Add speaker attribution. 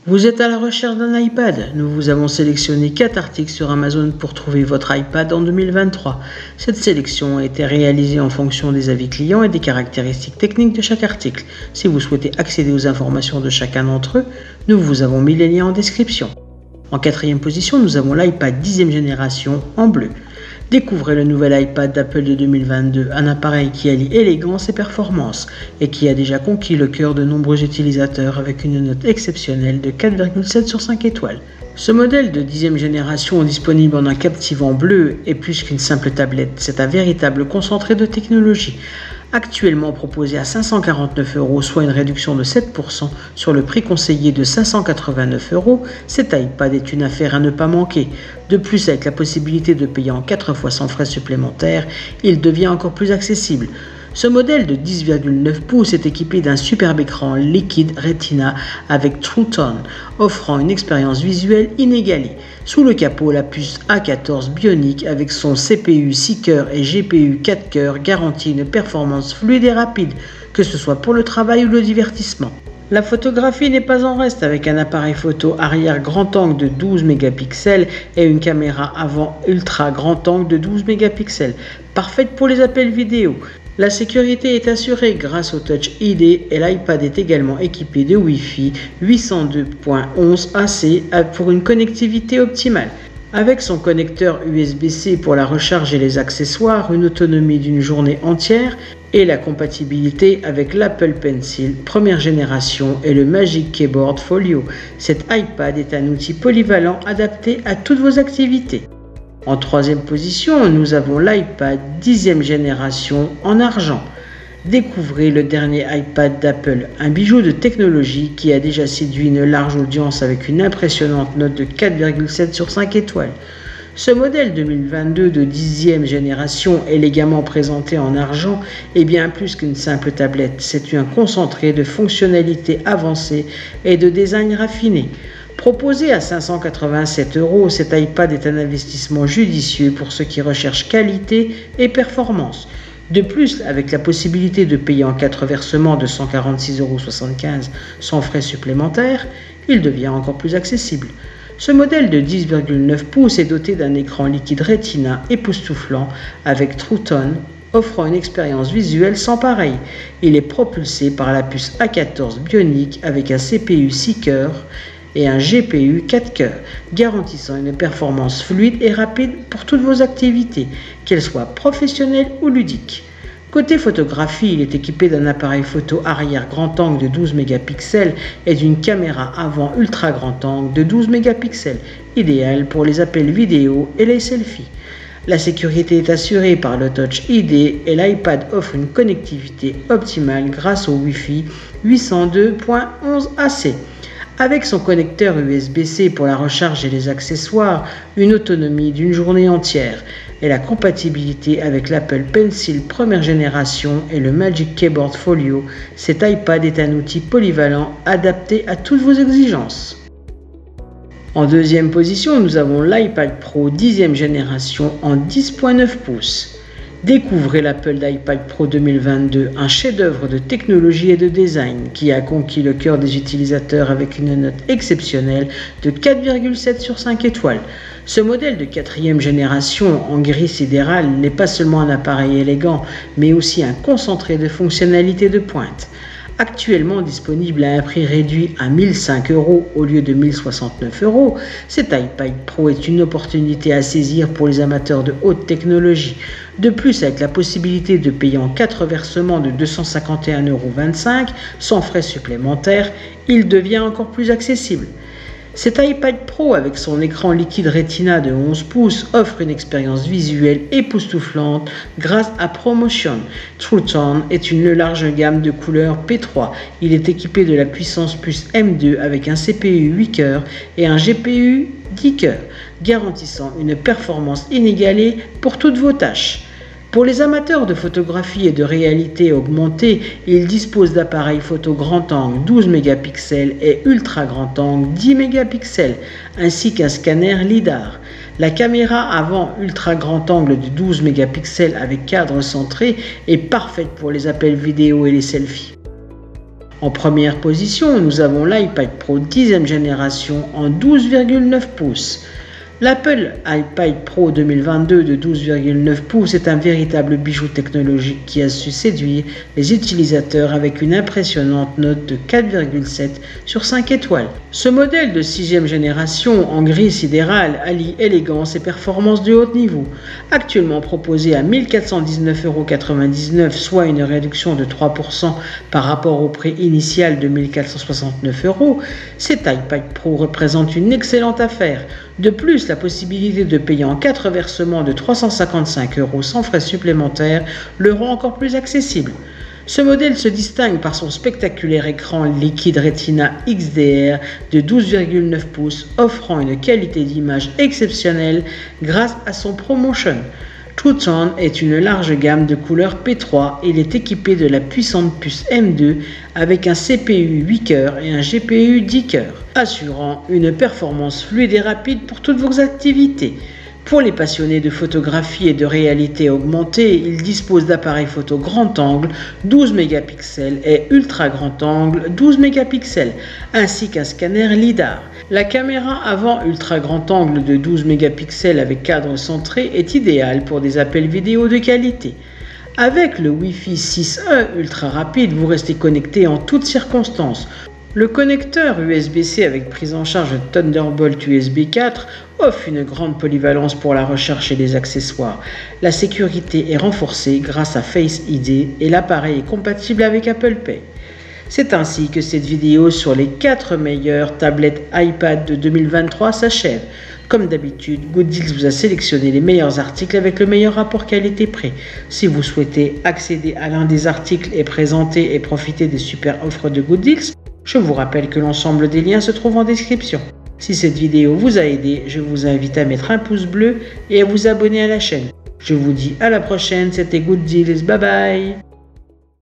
Speaker 1: Vous êtes à la recherche d'un iPad? Nous vous avons sélectionné 4 articles sur Amazon pour trouver votre iPad en 2023. Cette sélection a été réalisée en fonction des avis clients et des caractéristiques techniques de chaque article. Si vous souhaitez accéder aux informations de chacun d'entre eux, nous vous avons mis les liens en description. En 4e position, nous avons l'iPad 10e génération en bleu. Découvrez le nouvel iPad d'Apple de 2022, un appareil qui allie élégance et performance et qui a déjà conquis le cœur de nombreux utilisateurs avec une note exceptionnelle de 4,7 sur 5 étoiles. Ce modèle de 10e génération disponible en un captivant bleu est plus qu'une simple tablette, c'est un véritable concentré de technologie. Actuellement proposé à 549 €, soit une réduction de 7% sur le prix conseillé de 589 €, cet iPad est une affaire à ne pas manquer. De plus, avec la possibilité de payer en 4 fois sans frais supplémentaires, il devient encore plus accessible. Ce modèle de 10,9 pouces est équipé d'un superbe écran liquide Retina avec True Tone, offrant une expérience visuelle inégalée. Sous le capot, la puce A14 Bionic avec son CPU 6 cœurs et GPU 4 cœurs garantit une performance fluide et rapide, que ce soit pour le travail ou le divertissement. La photographie n'est pas en reste avec un appareil photo arrière grand angle de 12 mégapixels et une caméra avant ultra grand angle de 12 mégapixels, parfaite pour les appels vidéo. La sécurité est assurée grâce au Touch ID et l'iPad est également équipé de Wi-Fi 802.11ac pour une connectivité optimale. Avec son connecteur USB-C pour la recharge et les accessoires, une autonomie d'une journée entière et la compatibilité avec l'Apple Pencil première génération et le Magic Keyboard Folio, cet iPad est un outil polyvalent adapté à toutes vos activités. En 3e position, nous avons l'iPad 10e génération en argent. Découvrez le dernier iPad d'Apple, un bijou de technologie qui a déjà séduit une large audience avec une impressionnante note de 4,7 sur 5 étoiles. Ce modèle 2022 de 10e génération, élégamment présenté en argent, est bien plus qu'une simple tablette. C'est un concentré de fonctionnalités avancées et de design raffiné. Proposé à 587 €, cet iPad est un investissement judicieux pour ceux qui recherchent qualité et performance. De plus, avec la possibilité de payer en 4 versements de 146,75 € sans frais supplémentaires, il devient encore plus accessible. Ce modèle de 10,9 pouces est doté d'un écran liquide Retina époustouflant avec True Tone, offrant une expérience visuelle sans pareil. Il est propulsé par la puce A14 Bionic avec un CPU 6 cœurs et un GPU 4 cœurs, garantissant une performance fluide et rapide pour toutes vos activités, qu'elles soient professionnelles ou ludiques. Côté photographie, il est équipé d'un appareil photo arrière grand angle de 12 mégapixels et d'une caméra avant ultra grand angle de 12 mégapixels, idéal pour les appels vidéo et les selfies. La sécurité est assurée par le Touch ID et l'iPad offre une connectivité optimale grâce au Wi-Fi 802.11ac. Avec son connecteur USB-C pour la recharge et les accessoires, une autonomie d'une journée entière et la compatibilité avec l'Apple Pencil première génération et le Magic Keyboard Folio, cet iPad est un outil polyvalent adapté à toutes vos exigences. En 2e position, nous avons l'iPad Pro 10e génération en 10,9 pouces. Découvrez l'Apple d'iPad Pro 2022, un chef-d'œuvre de technologie et de design qui a conquis le cœur des utilisateurs avec une note exceptionnelle de 4,7 sur 5 étoiles. Ce modèle de 4e génération en gris sidéral n'est pas seulement un appareil élégant, mais aussi un concentré de fonctionnalités de pointe. Actuellement disponible à un prix réduit à 1005 € au lieu de 1069 €, cet iPad Pro est une opportunité à saisir pour les amateurs de haute technologie. De plus, avec la possibilité de payer en 4 versements de 251,25 € sans frais supplémentaires, il devient encore plus accessible. Cet iPad Pro avec son écran liquide Retina de 11 pouces offre une expérience visuelle époustouflante grâce à ProMotion. True Tone est une large gamme de couleurs P3. Il est équipé de la puissance puce M2 avec un CPU 8 cœurs et un GPU 10 cœurs, garantissant une performance inégalée pour toutes vos tâches. Pour les amateurs de photographie et de réalité augmentée, il dispose d'appareils photo grand angle 12 mégapixels et ultra grand angle 10 mégapixels, ainsi qu'un scanner LiDAR. La caméra avant ultra grand angle de 12 mégapixels avec cadre centré est parfaite pour les appels vidéo et les selfies. En première position, nous avons l'iPad Pro 10e génération en 12,9 pouces. L'Apple iPad Pro 2022 de 12,9 pouces est un véritable bijou technologique qui a su séduire les utilisateurs avec une impressionnante note de 4,7 sur 5 étoiles. Ce modèle de 6e génération en gris sidéral allie élégance et performance de haut niveau. Actuellement proposé à 1 419,99 €, soit une réduction de 3% par rapport au prix initial de 1 469 €, cet iPad Pro représente une excellente affaire. De plus, la possibilité de payer en 4 versements de 355 € sans frais supplémentaires le rend encore plus accessible. Ce modèle se distingue par son spectaculaire écran liquide Retina XDR de 12,9 pouces offrant une qualité d'image exceptionnelle grâce à son ProMotion. True Tone est une large gamme de couleurs P3. Il est équipé de la puissante puce M2 avec un CPU 8 cœurs et un GPU 10 cœurs, assurant une performance fluide et rapide pour toutes vos activités. Pour les passionnés de photographie et de réalité augmentée, il dispose d'appareils photo grand angle 12 mégapixels et ultra grand angle 12 mégapixels, ainsi qu'un scanner LiDAR. La caméra avant ultra grand angle de 12 mégapixels avec cadre centré est idéale pour des appels vidéo de qualité. Avec le Wi-Fi 6E ultra rapide, vous restez connecté en toutes circonstances. Le connecteur USB-C avec prise en charge Thunderbolt USB 4 offre une grande polyvalence pour la recherche et les accessoires. La sécurité est renforcée grâce à Face ID et l'appareil est compatible avec Apple Pay. C'est ainsi que cette vidéo sur les 4 meilleures tablettes iPad de 2023 s'achève. Comme d'habitude, Gooddeals vous a sélectionné les meilleurs articles avec le meilleur rapport qualité-prix. Si vous souhaitez accéder à l'un des articles et présenter et profiter des super offres de Gooddeals, je vous rappelle que l'ensemble des liens se trouve en description. Si cette vidéo vous a aidé, je vous invite à mettre un pouce bleu et à vous abonner à la chaîne. Je vous dis à la prochaine, c'était Gooddeals, bye bye.